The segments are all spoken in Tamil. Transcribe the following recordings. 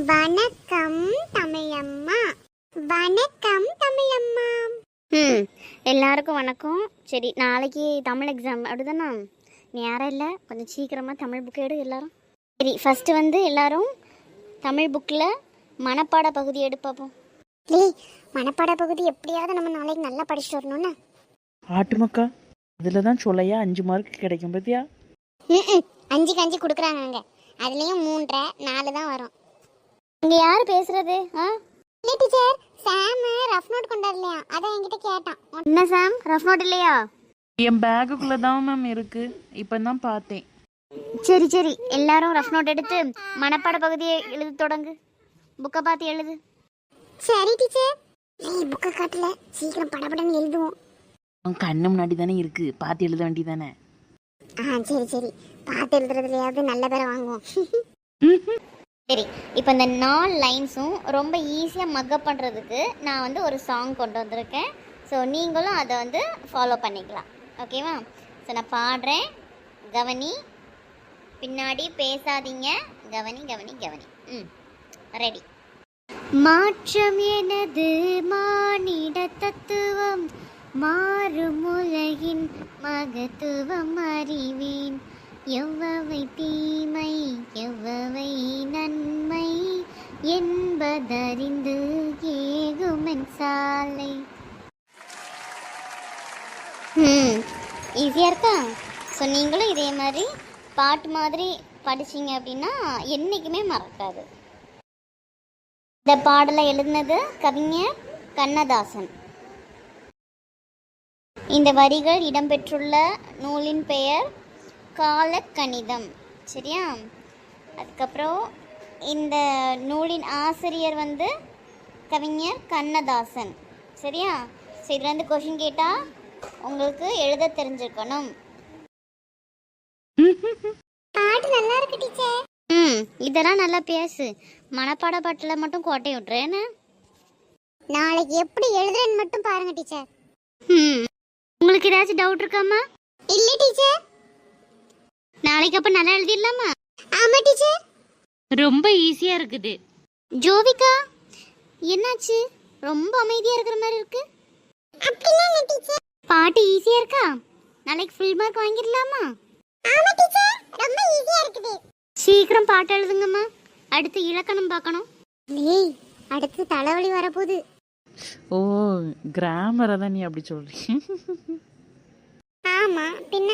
வணக்கம் தமிழம்மா. வணக்கம் தமிழம்மா. எல்லாருக்கும் வணக்கம். சரி, நாளைக்கு தமிழ் எக்ஸாம் அப்படிதானே? நேரம் இல்லை, கொஞ்சம் சீக்கிரமாக தமிழ் புக்கு எடு எல்லாரும். சரி, ஃபஸ்ட்டு வந்து எல்லாரும் தமிழ் புக்கில் மனப்பாட பகுதி எடுப்போம். மனப்பாட பகுதி எப்படியாவது நம்ம நாளைக்கு நல்லா படிச்சுட்டு வரணும்னு. ஆட்டுமக்கா, அதில் தான் சொல்லையா 5 மார்க் கிடைக்கும் பத்தியா? 5க்கு 5 கொடுக்குறாங்க. அதுலேயும் 3 4 தான் வரும். இங்கே யார் பேசுறது? இல்லை டீச்சர், சாம் ரஃப் நோட் கொண்டாடலையா, அதான் என்கிட்ட கேட்டான். என்ன சாம், ரஃப் நோட் இல்லையா? என் பேக்குக்குள்ளே தான் மேம் இருக்கு, இப்போ தான் பார்த்தேன். சரி சரி, எல்லாரும் ரஃப் நோட் எடுத்து மனப்பாட பகுதியை எழுத தொடங்கு. புக்கை பார்த்து எழுது. சரி டீச்சர். புக்கை காட்டல, சீக்கிரம் படபடன்னு எழுதுவோம். உன் கண்ணு முன்னாடி தானே இருக்கு, பார்த்து எழுத வேண்டி தானே? சரி சரி, பார்த்து எழுதுறதுலையாவது நல்ல பேரை வாங்குவோம். சரி, இப்போ இந்த 4 லைன்ஸும் ரொம்ப ஈஸியாக மக்கப் பண்ணுறதுக்கு நான் வந்து ஒரு சாங் கொண்டு வந்திருக்கேன். ஸோ நீங்களும் அதை வந்து ஃபாலோ பண்ணிக்கலாம். ஓகேவா? ஸோ நான் பாடுறேன், கவனி. பின்னாடி பேசாதீங்க, கவனி கவனி கவனி. ரெடி. மாற்றம் எனது மானிட தத்துவம், மாறும் உலகின் மகத்துவம் அறிவேன். எவ்வவை தீமை எவ்வவை நன்மை என்பதறிந்து ஏகுமென் சாலை. ஈஸியாக இருக்கா? ஸோ நீங்களும் இதே மாதிரி பாட்டு மாதிரி படிச்சிங்க அப்படின்னா என்றைக்குமே மறக்காது. இந்த பாடலை எழுதினது கவிஞர் கண்ணதாசன். இந்த வரிகள் இடம்பெற்றுள்ள நூலின் பெயர் காலக்கணிதம். சரியா? அதுக்கப்புறம் இந்த நூலின் ஆசிரியர் வந்து கவிஞர் கண்ணதாசன். சரியா? ஸோ இதில் வந்து கொஷின் கேட்டால் உங்களுக்கு எழுத தெரிஞ்சிருக்கணும். பாட்டு நல்லா இருக்கு டீச்சர். இதெல்லாம் நல்லா பேசு. மனப்பாட பாட்டில் மட்டும் கோட்டை விட்றேன்னு. நாளைக்கு எப்படி எழுதுறேன்னு மட்டும் பாருங்க டீச்சர். உங்களுக்கு ஏதாச்சும் டவுட் இருக்காமா? இல்லை டீச்சர். நாளைக்கு அப்போ நல்லா எழுதிடலாமா? ஆமாம் டீச்சர். ரொம்ப ஈஸியாக இருக்குது. ஜோவிகா, என்னாச்சு? ரொம்ப அமைதியாக இருக்கிற மாதிரி இருக்கு. அப்படின்னா டீச்சர், பாட்டு ஈஸியாக இருக்கா? நாளைக்கு ஃபுல் மார்க் வாங்கிடலாமா? ஆமாம் டீச்சர், ரொம்ப ஈஸியாக இருக்குது. சீக்கிரம் பாட்டு எழுதுங்கம்மா, அடுத்து இலக்கணம் பார்க்கணும். அடுத்து தலைவலி வரப்போகுது. ஓ, கிராமரை தான் நீ அப்படி சொல்றீங்க? ஆமாம், பின்ன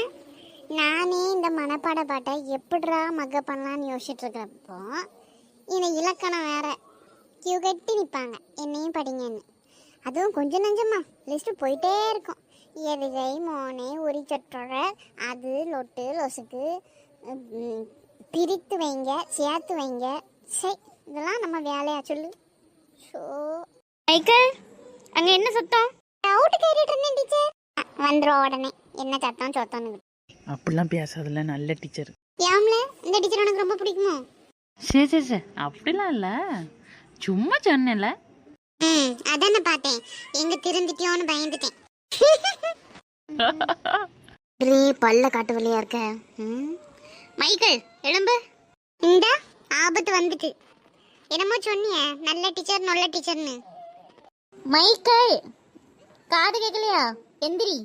நானே இந்த மனப்பாட பாட்டை எப்படிரா மக பண்ணலான்னு யோசிச்சுட்டு இருக்கிறப்போ இந்த இலக்கணம் வேற கியூ கட்டி நிற்பாங்க, என்னையும் படிங்கன்னு. அதுவும் கொஞ்சம் நஞ்சமா லிஸ்ட்டு போயிட்டே இருக்கும். எதுகை மோனை உரி சொற்றொடர், அது லொட்டு லொசுக்கு, பிரித்து வைங்க சேர்த்து வைங்க. சரி, இதெல்லாம் நம்ம வேலையா சொல்லு. ஸோ மைக்கேல், அங்கே என்ன சத்தம்? டவுட் கேட்டுட்டு இருந்தேன் டீச்சர். வந்துடும் உடனே. என்ன சத்தம் சொத்தம்னு. அப்படிலாம் பேசாதல்ல, நல்ல டீச்சர். ஏம்ல, இந்த டீச்சர் உனக்கு ரொம்ப பிடிக்குமோ? சரி சரி சரி, அப்படிலாம் இல்லை, சும்மா சொன்னேன்ல. அதானே பார்த்தேன், எங்க திருந்திட்டியோன்னு பயந்துட்டேன். பல்ல காட்டு வழியா இருக்க. மைக்கேல், எழும்பு. இந்த ஆபத்து வந்துட்டு. என்னமோ சொன்னிய, நல்ல டீச்சர் நல்ல டீச்சர்னு. மைக்கேல், காது கேட்கலையா? எந்திரி.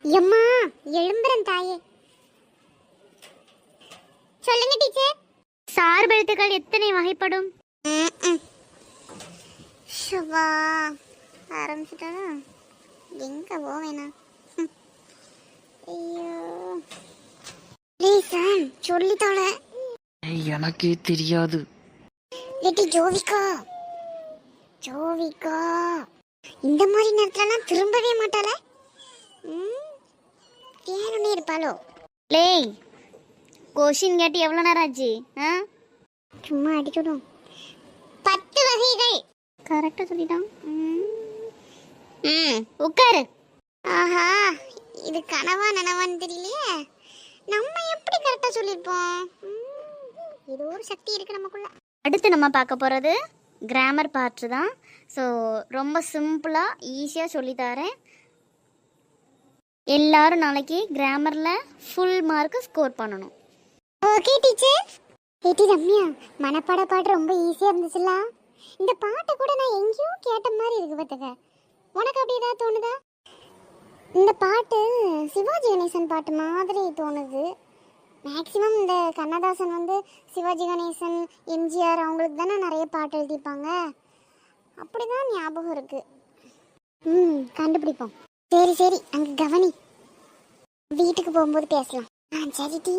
எம்மா, எழும்புறேன் தாயே. சொல்லுங்க டீச்சர். சார்பு எழுத்துக்கள் எத்தனை வகைப்படும்? சுபா ஆரம்பிச்சுட்டா எங்க போவேனா? ஐயோ ப்ளீஸ் சொல்லித்தாள. எனக்கே தெரியாது. லேட்டி ஜோவிகா, ஜோவிகா இந்த மாதிரி நேரத்துலலாம் திரும்பவே மாட்டாள. ஏன்னு இருப்பாளோ? லேய், கொஷின் கேட்டு எவ்வளோ நேரம் ஆச்சு? சும்மா அடிச்சுடும். 10 வகைகள். கரெக்டாக சொல்லிட்டான். உட்காரு. ஆஹா, இது கனவா நனவான்னு தெரியலையே. நம்ம எப்படி கரெக்டாக சொல்லியிருப்போம்? இது ஒரு சக்தி இருக்கு நமக்குள்ள. அடுத்து நம்ம பார்க்க போகிறது கிராமர் பார்ட்டு தான். ஸோ ரொம்ப சிம்பிளாக ஈஸியாக சொல்லித்தரேன். எல்லாரும் நாளைக்கு கிராமரில் ஃபுல் மார்க்கு ஸ்கோர் பண்ணணும். Okay teacher. ஏட்டி ரம்யா, மனப்பாட பாட்டு ரொம்ப ஈஸியா இருந்துச்சுல்ல. இந்த பாட்டை கூட நான் எங்கேயோ கேட்ட மாதிரி இருக்கு பார்த்துக்க. உனக்கு அப்படி ஏதாவது தோணுதா? இந்த பாட்டு சிவாஜி கணேசன் பாட்டு மாதிரி தோணுது. மேக்ஸிமம் இந்த கண்ணதாசன் வந்து சிவாஜி கணேசன், எம்ஜிஆர் அவங்களுக்கு தானே நிறைய பாட்டு எழுதிப்பாங்க. அப்படிதான் ஞாபகம் இருக்கு. கண்டுபிடிப்போம். சரி சரி, அங்கே கவனி. வீட்டுக்கு போகும்போது பேசலாம். சரி டி.